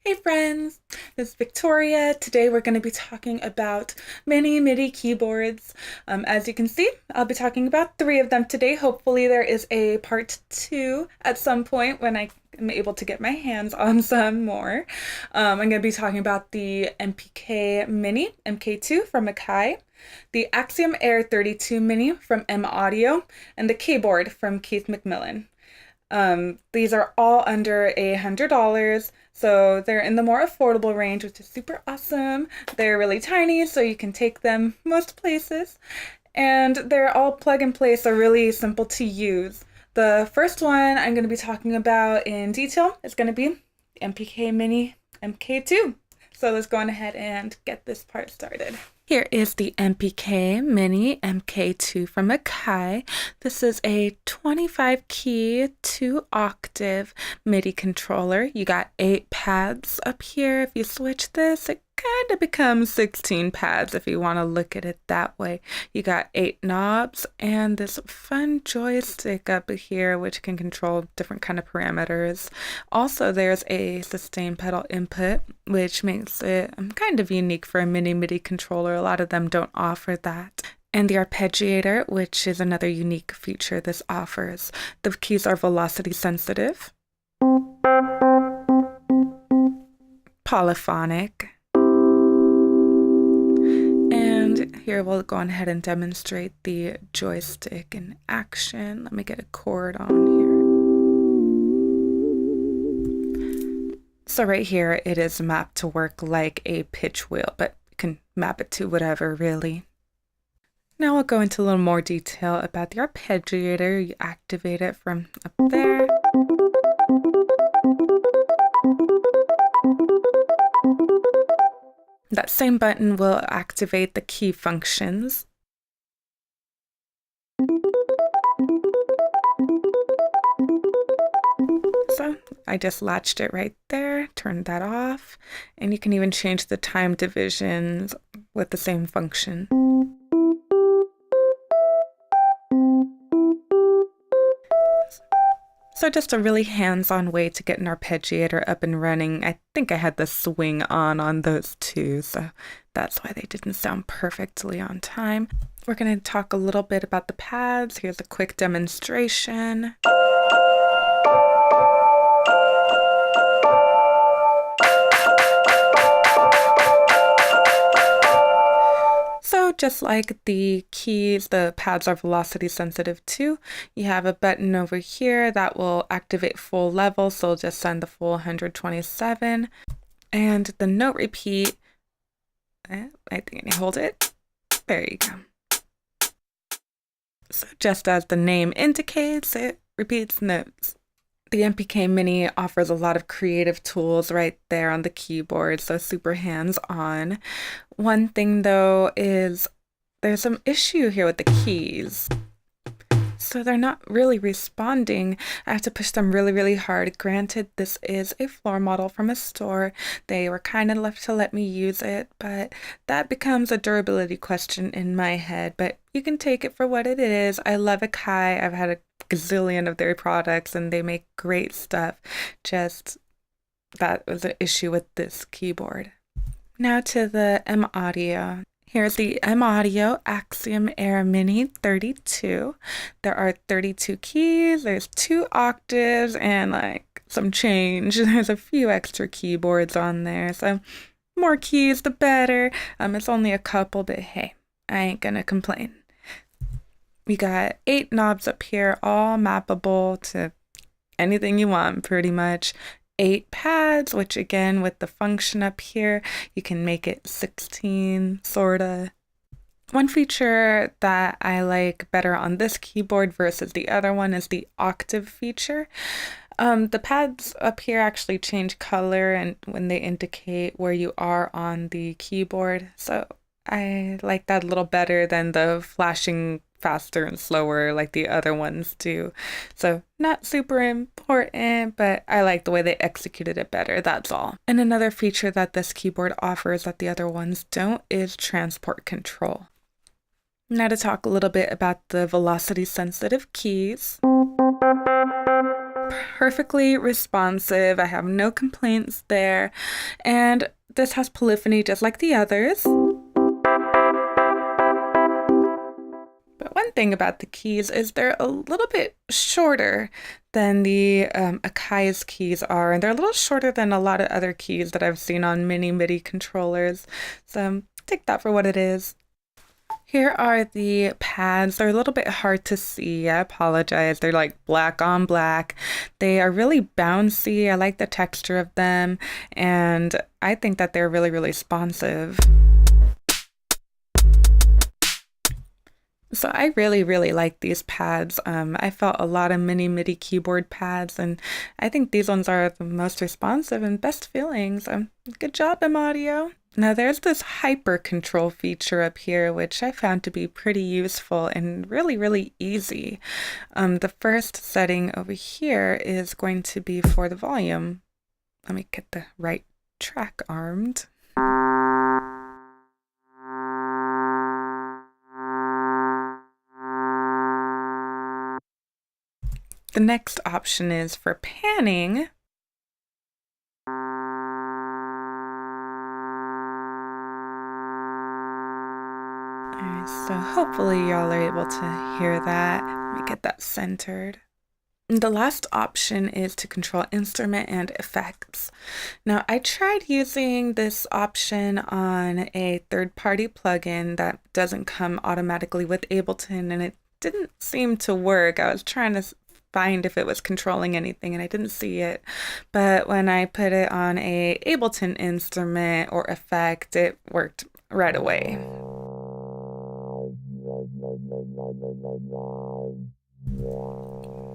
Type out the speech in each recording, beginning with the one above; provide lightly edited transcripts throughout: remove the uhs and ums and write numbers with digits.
Hey friends, this is Victoria. Today we're going to be talking about mini MIDI keyboards. As you can see, I'll be talking about three of them today. Hopefully there is a part two at some point when I am able to get my hands on some more. I'm going to be talking about the MPK Mini Mk2 from Akai, the Axiom Air 32 Mini from M-Audio, and the K-Board from Keith McMillen. These are all under $100, so they're in the more affordable range, which is super awesome. They're really tiny, so you can take them most places, and they're all plug and play, so really simple to use. The first one I'm going to be talking about in detail is going to be MPK Mini Mk2. So let's go on ahead and get this part started. Here is the MPK Mini Mk2 from Akai. This is a 25 key, 2-octave MIDI controller. You got 8 pads up here. If you switch this, it kind of becomes 16 pads if you want to look at it that way. You got 8 knobs and this fun joystick up here which can control different kind of parameters. Also there's a sustain pedal input, which makes it kind of unique for a mini MIDI controller. A lot of them don't offer that. And the arpeggiator, which is another unique feature this offers. The keys are velocity sensitive, polyphonic, and here we'll go ahead and demonstrate the joystick in action. Let me get a chord on here. So right here it is mapped to work like a pitch wheel, but you can map it to whatever really. Now I'll go into a little more detail about the arpeggiator. You activate it from up there. That same button will activate the key functions. So I just latched it right there, turned that off, and you can even change the time divisions with the same function. So just a really hands-on way to get an arpeggiator up and running. I think I had the swing on those two, so that's why they didn't sound perfectly on time. We're going to talk a little bit about the pads. Here's a quick demonstration. So just like the keys, the pads are velocity sensitive too. You have a button over here that will activate full level, so just send the full 127. And the note repeat, I think I can hold it. There you go. So just as the name indicates, it repeats notes. The MPK Mini offers a lot of creative tools right there on the keyboard, so super hands-on. One thing though is there's some issue here with the keys. So they're not really responding. I have to push them really, really hard. Granted, this is a floor model from a store. They were kind of left to let me use it, but that becomes a durability question in my head. But you can take it for what it is. I love Akai. I've had a gazillion of their products and they make great stuff. Just that was an issue with this keyboard. Now to the M-Audio. Here's the M-Audio Axiom Air Mini 32. There are 32 keys, there's 2 octaves, and like some change. There's a few extra keyboards on there, so more keys the better. It's only a couple, but hey, I ain't gonna complain. We got 8 knobs up here, all mappable to anything you want pretty much. 8 pads, which again with the function up here you can make it 16 sorta. One feature that I like better on this keyboard versus the other one is the octave feature. The pads up here actually change color and when they indicate where you are on the keyboard, so I like that a little better than the flashing faster and slower like the other ones do. So not super important, but I like the way they executed it better, that's all. And another feature that this keyboard offers that the other ones don't is transport control. Now to talk a little bit about the velocity sensitive keys. perfectly responsive. I have no complaints there. And this has polyphony just like the others. But one thing about the keys is they're a little bit shorter than the Akai's keys are, and they're a little shorter than a lot of other keys that I've seen on mini MIDI controllers. So take that for what it is. Here are the pads. They're a little bit hard to see. I apologize. They're like black on black. They are really bouncy. I like the texture of them, and I think that they're really, really responsive. So I really, really like these pads. I felt a lot of mini MIDI keyboard pads, and I think these ones are the most responsive and best feeling. So good job, M-Audio. Now there's this hyper control feature up here, which I found to be pretty useful and really, really easy. The first setting over here is going to be for the volume. Let me get the right track armed. The next option is for panning. Alright, so hopefully y'all are able to hear that. Let me get that centered. The last option is to control instrument and effects. Now, I tried using this option on a third-party plugin that doesn't come automatically with Ableton, and it didn't seem to work. I was trying to find if it was controlling anything and I didn't see it, but when I put it on a Ableton instrument or effect, it worked right away.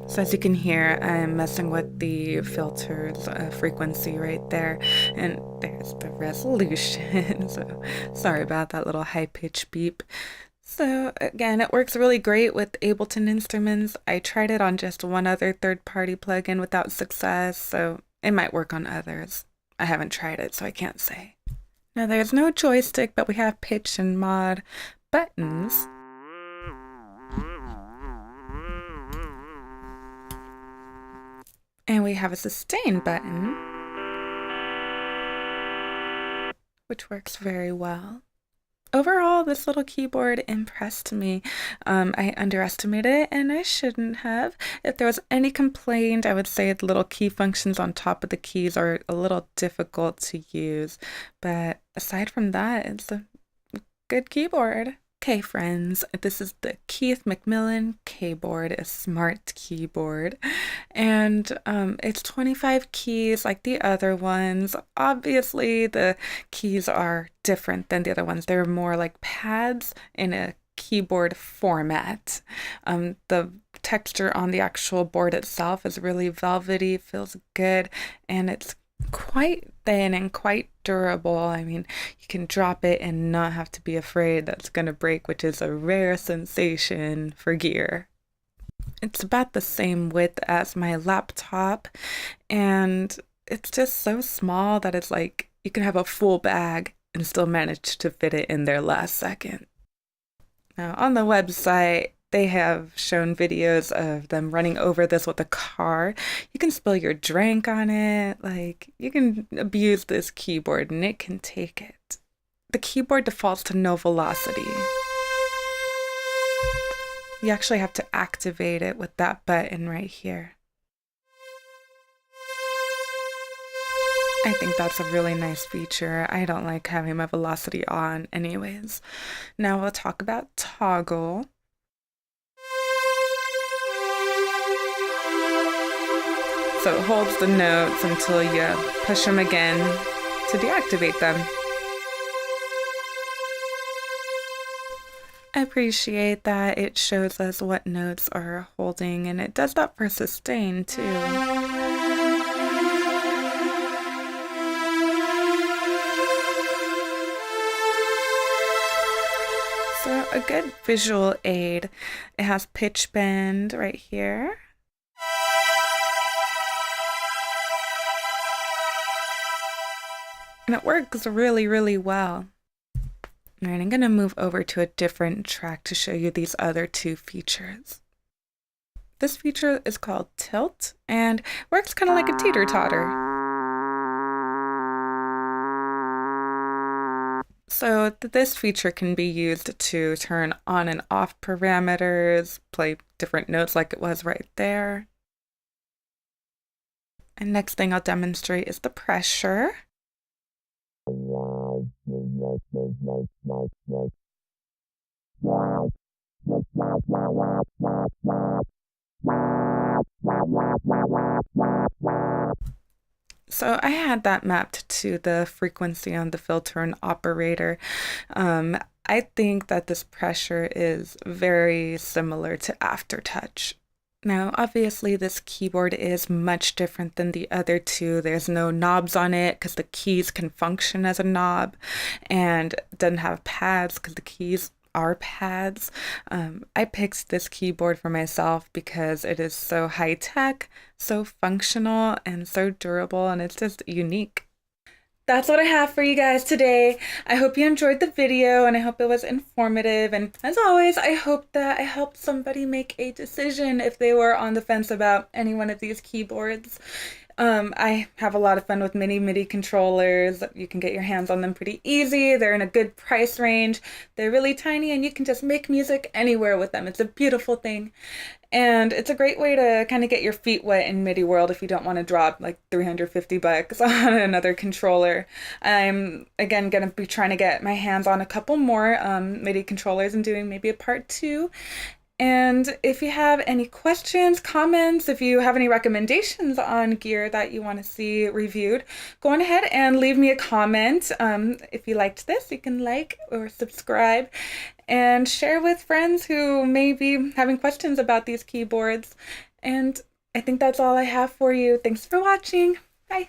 So as you can hear, I'm messing with the filter's frequency right there, and there's the resolution. So sorry about that little high-pitched beep. So again, it works really great with Ableton instruments. I tried it on just one other third-party plugin without success, so it might work on others. I haven't tried it, so I can't say. Now there's no joystick, but we have pitch and mod buttons. And we have a sustain button, which works very well. Overall, this little keyboard impressed me. I underestimated it, and I shouldn't have. If there was any complaint, I would say the little key functions on top of the keys are a little difficult to use. But aside from that, it's a good keyboard. Okay, friends, this is the Keith McMillen K-Board, a smart keyboard, and it's 25 keys like the other ones. Obviously, the keys are different than the other ones. They're more like pads in a keyboard format. The texture on the actual board itself is really velvety, feels good, and it's quite thin and quite durable. I mean, you can drop it and not have to be afraid that's gonna break, which is a rare sensation for gear. It's about the same width as my laptop, and it's just so small that it's like you can have a full bag and still manage to fit it in there last second. Now, on the website, they have shown videos of them running over this with a car. You can spill your drink on it. Like, you can abuse this keyboard and it can take it. The keyboard defaults to no velocity. You actually have to activate it with that button right here. I think that's a really nice feature. I don't like having my velocity on anyways. Now we'll talk about toggle. So it holds the notes until you push them again to deactivate them. I appreciate that it shows us what notes are holding, and it does that for sustain too. So a good visual aid. It has pitch bend right here. And it works really, really well. All right, I'm going to move over to a different track to show you these other two features. This feature is called Tilt and works kind of like a teeter-totter. So this feature can be used to turn on and off parameters, play different notes like it was right there. And next thing I'll demonstrate is the pressure. So I had that mapped to the frequency on the filter and operator. I think that this pressure is very similar to Aftertouch. Now, obviously, this keyboard is much different than the other two. There's no knobs on it because the keys can function as a knob, and it doesn't have pads because the keys are pads. I picked this keyboard for myself because it is so high tech, so functional, and so durable, and it's just unique. That's what I have for you guys today. I hope you enjoyed the video and I hope it was informative. And as always, I hope that I helped somebody make a decision if they were on the fence about any one of these keyboards. I have a lot of fun with Midi controllers. You can get your hands on them pretty easy. They're in a good price range. They're really tiny and you can just make music anywhere with them. It's a beautiful thing. And it's a great way to kind of get your feet wet in MIDI world if you don't want to drop like $350 on another controller. I'm again going to be trying to get my hands on a couple more MIDI controllers and doing maybe a part 2. And if you have any questions, comments, if you have any recommendations on gear that you want to see reviewed, go on ahead and leave me a comment. If you liked this, you can like or subscribe and share with friends who may be having questions about these keyboards. And I think that's all I have for you. Thanks for watching. Bye.